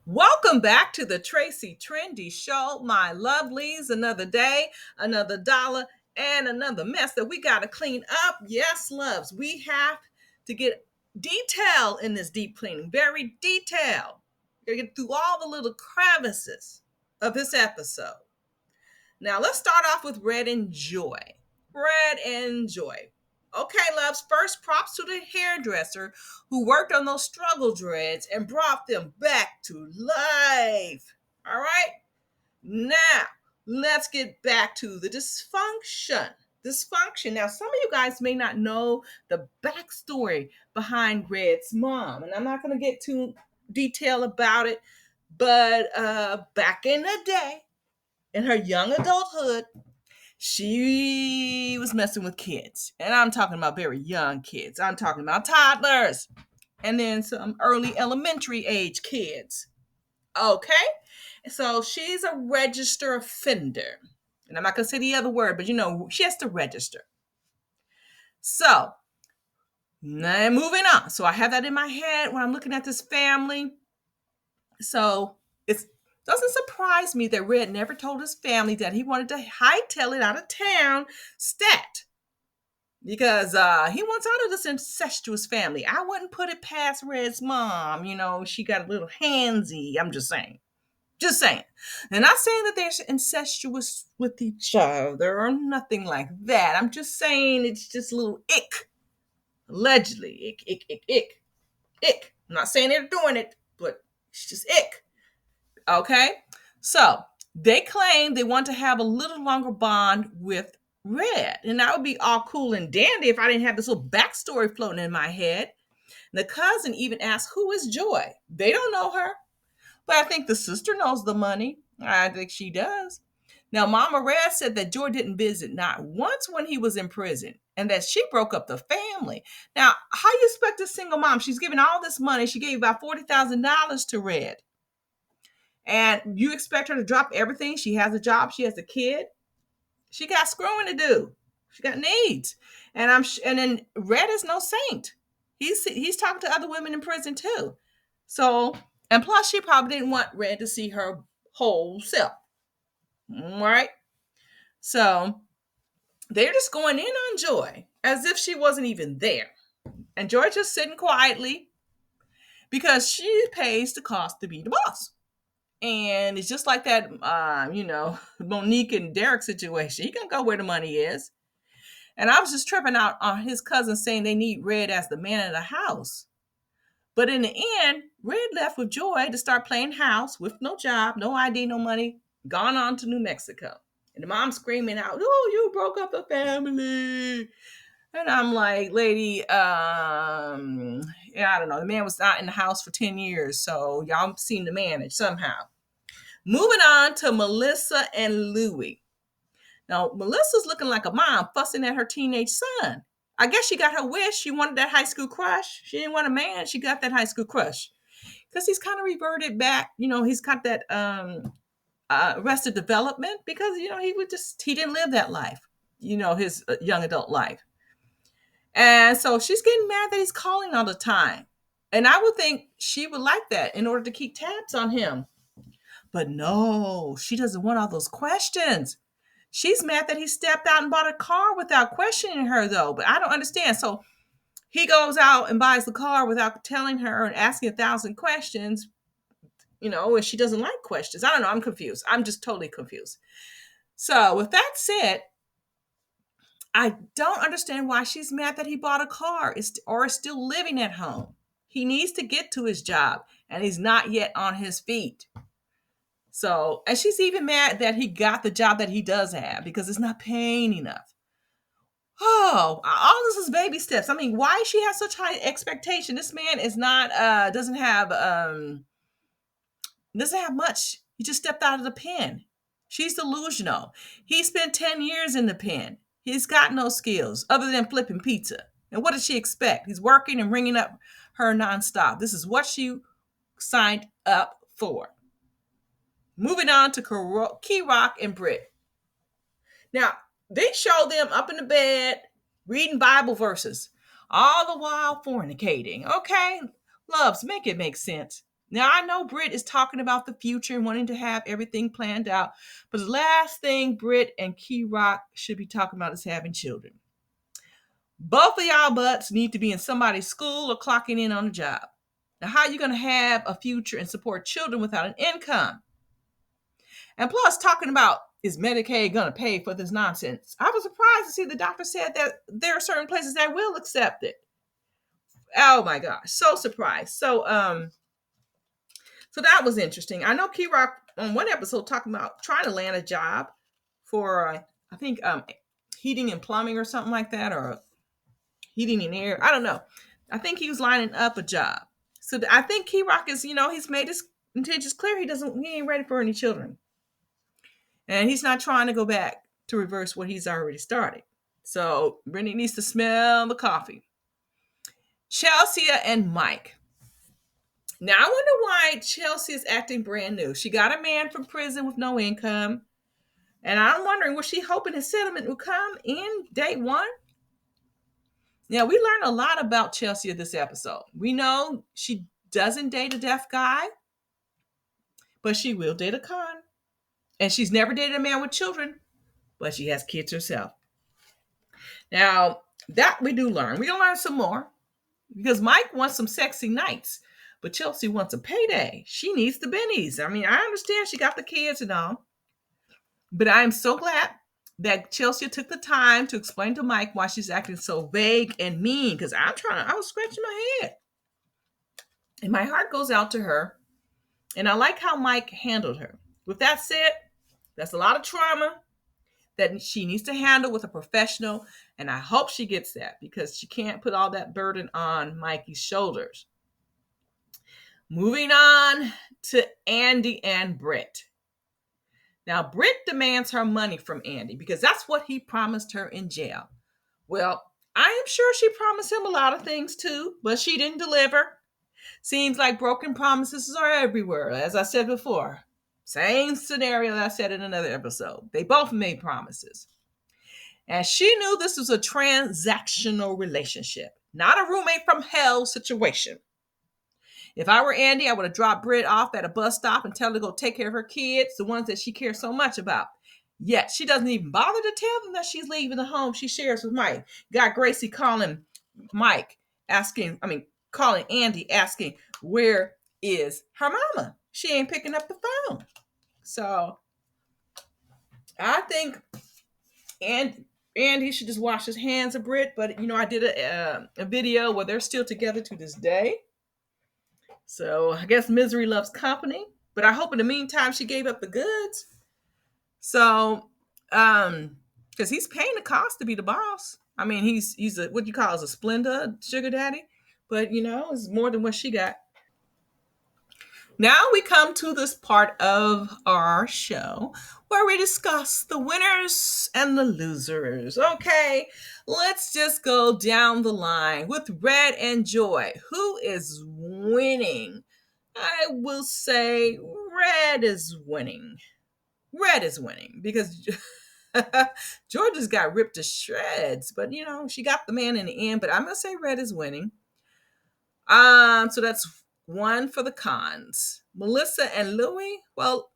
Welcome back to the Tracie Trendy Show, my lovelies. Another day, another dollar, and another mess that we got to clean up. Yes, loves, we have to get detail in this deep cleaning, very detailed. We're going to get through all the little crevices of this episode. Now, let's start off with Red and Joy. Red and Joy. Okay, loves, first props to the hairdresser who worked on those struggle dreads and brought them back to life. All right, now let's get back to the dysfunction. Dysfunction. Now, some of you guys may not know the backstory behind Red's mom, and I'm not going to get too detailed about it, but back in the day, in her young adulthood, she was messing with kids. And I'm talking about very young kids. I'm talking about toddlers and then some early elementary age kids. Okay? So she's a registered offender. And I'm not going to say the other word, but she has to register. So, now moving on. So I have that in my head when I'm looking at this family. So it doesn't surprise me that Red never told his family that he wanted to hightail it out of town stat. Because he wants out of this incestuous family. I wouldn't put it past Red's mom. She got a little handsy. I'm just saying. Just saying. And not saying that they're incestuous with each other or nothing like that. I'm just saying it's just a little ick. Allegedly. Ick. I'm not saying they're doing it, but it's just ick. Okay? So, they claim they want to have a little longer bond with Red. And that would be all cool and dandy if I didn't have this little backstory floating in my head. And the cousin even asked, who is Joy? They don't know her. But I think the sister knows the money. I think she does. Now, Mama Red said that Joy didn't visit not once when he was in prison and that she broke up the family. Now, how you expect a single mom? She's giving all this money. She gave about $40,000 to Red. And you expect her to drop everything? She has a job. She has a kid. She got screwing to do. She got needs. And then Red is no saint. He's talking to other women in prison too. So, and plus she probably didn't want Red to see her whole self. All right? So, they're just going in on Joy as if she wasn't even there. And Joy just sitting quietly because she pays the cost to be the boss. And it's just like that, Monique and Derek situation. He can go where the money is. And I was just tripping out on his cousin saying they need Red as the man of the house. But in the end, Red left with Joy to start playing house with no job, no ID, no money, gone on to New Mexico. And the mom screaming out, oh, you broke up the family. And I'm like, lady, I don't know. The man was not in the house for 10 years. So y'all seem to manage somehow. Moving on to Melissa and Louie. Now, Melissa's looking like a mom fussing at her teenage son. I guess she got her wish. She wanted that high school crush. She didn't want a man. She got that high school crush. Because he's kind of reverted back. He's got that arrested development because, he didn't live that life, his young adult life. And so she's getting mad that he's calling all the time. And I would think she would like that in order to keep tabs on him. But no, she doesn't want all those questions. She's mad that he stepped out and bought a car without questioning her, though. But I don't understand. So he goes out and buys the car without telling her and asking 1,000 questions, and she doesn't like questions. I don't know. I'm confused. I'm just totally confused. So with that said, I don't understand why she's mad that he bought a car or is still living at home. He needs to get to his job, and he's not yet on his feet. So, and she's even mad that he got the job that he does have because it's not paying enough. Oh, all this is baby steps. I mean, why she has such high expectation? This man is not, doesn't have much. He just stepped out of the pen. She's delusional. He spent 10 years in the pen. He's got no skills other than flipping pizza. And what does she expect? He's working and ringing up her nonstop. This is what she signed up for. Moving on to Key Rock and Britt. Now, they show them up in the bed, reading Bible verses, all the while fornicating. Okay, loves, make it make sense. Now, I know Britt is talking about the future and wanting to have everything planned out, but the last thing Britt and Key Rock should be talking about is having children. Both of y'all butts need to be in somebody's school or clocking in on a job. Now, how are you going to have a future and support children without an income? And plus, talking about is Medicaid going to pay for this nonsense? I was surprised to see the doctor said that there are certain places that will accept it. Oh my gosh, so surprised. So that was interesting. I know Key Rock on one episode talking about trying to land a job for I think heating and plumbing or something like that, or heating and air. I don't know. I think he was lining up a job. So I think Key Rock is, he's made his intentions clear. He ain't ready for any children. And he's not trying to go back to reverse what he's already started. So Brittany needs to smell the coffee. Chelsea and Mike. Now I wonder why Chelsea is acting brand new. She got a man from prison with no income. And I'm wondering, was she hoping his settlement would come in day one? Now, we learned a lot about Chelsea this episode. We know she doesn't date a deaf guy, but she will date a con. And she's never dated a man with children, but she has kids herself. Now, that we do learn. We're going to learn some more because Mike wants some sexy nights, but Chelsea wants a payday. She needs the bennies. I mean, I understand she got the kids and all, but I'm so glad that Chelsea took the time to explain to Mike why she's acting so vague and mean, because I was scratching my head. And my heart goes out to her. And I like how Mike handled her. With that said, that's a lot of trauma that she needs to handle with a professional. And I hope she gets that, because she can't put all that burden on Mikey's shoulders. Moving on to Andy and Britt. Now, Britt demands her money from Andy because that's what he promised her in jail. Well, I am sure she promised him a lot of things too, but she didn't deliver. Seems like broken promises are everywhere, as I said before. Same scenario that I said in another episode. They both made promises. And she knew this was a transactional relationship, not a roommate from hell situation. If I were Andy, I would have dropped Britt off at a bus stop and tell her to go take care of her kids, the ones that she cares so much about. Yet she doesn't even bother to tell them that she's leaving the home she shares with Mike. Got Gracie calling calling Andy asking, where is her mama? She ain't picking up the phone. So I think Andy should just wash his hands of Britt. But, I did a video where they're still together to this day. So I guess misery loves company. But I hope in the meantime she gave up the goods. So, because he's paying the cost to be the boss. I mean, he's a, what you call as a Splenda sugar daddy. But, it's more than what she got. Now we come to this part of our show where we discuss the winners and the losers. Okay, let's just go down the line with Red and Joy. Who is winning? I will say Red is winning. Red is winning because Georgia's got ripped to shreds, but she got the man in the end. But I'm gonna say Red is winning. So that's one for the cons. Melissa and Louie. Well,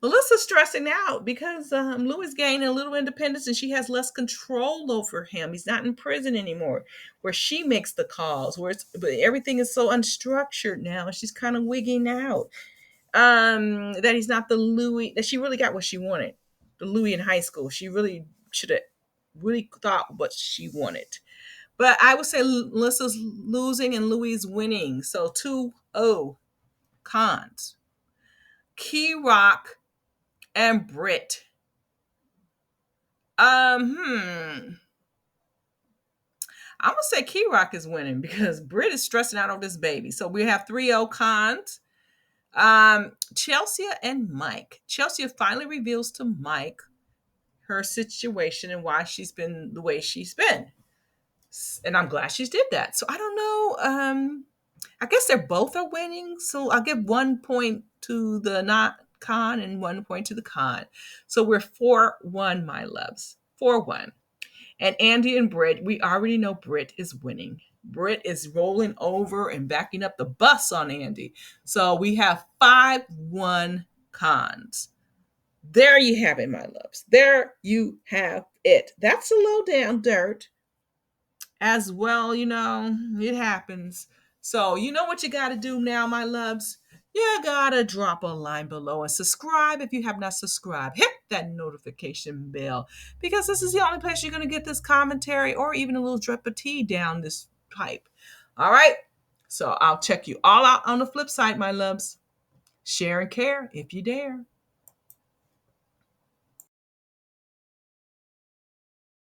Melissa's stressing out because Louie's gaining a little independence and she has less control over him. He's not in prison anymore, where she makes the calls. But everything is so unstructured now. She's kind of wigging out. That he's not the Louie, that she really got what she wanted. The Louie in high school. She really should have really thought what she wanted. But I would say Melissa's losing and Louie's winning. So 2-0 cons. Key Rock and Britt. I'm gonna say Key Rock is winning because Britt is stressing out over this baby. So we have 3-0 cons. Chelsea and Mike. Chelsea finally reveals to Mike her situation and why she's been the way she's been. And I'm glad she did that. So I don't know. I guess they're both are winning. So I'll give 1 point to the not con and 1 point to the con. So we're 4-1, my loves. 4-1. And Andy and Britt, we already know Britt is winning. Britt is rolling over and backing up the bus on Andy. So we have 5-1 cons. There you have it, my loves. There you have it. That's a low down dirt as well. It happens. So you know what you got to do now, my loves? You got to drop a line below and subscribe if you have not subscribed. Hit that notification bell because this is the only place you're going to get this commentary or even a little drip of tea down this pipe. All right? So I'll check you all out on the flip side, my loves. Share and care if you dare.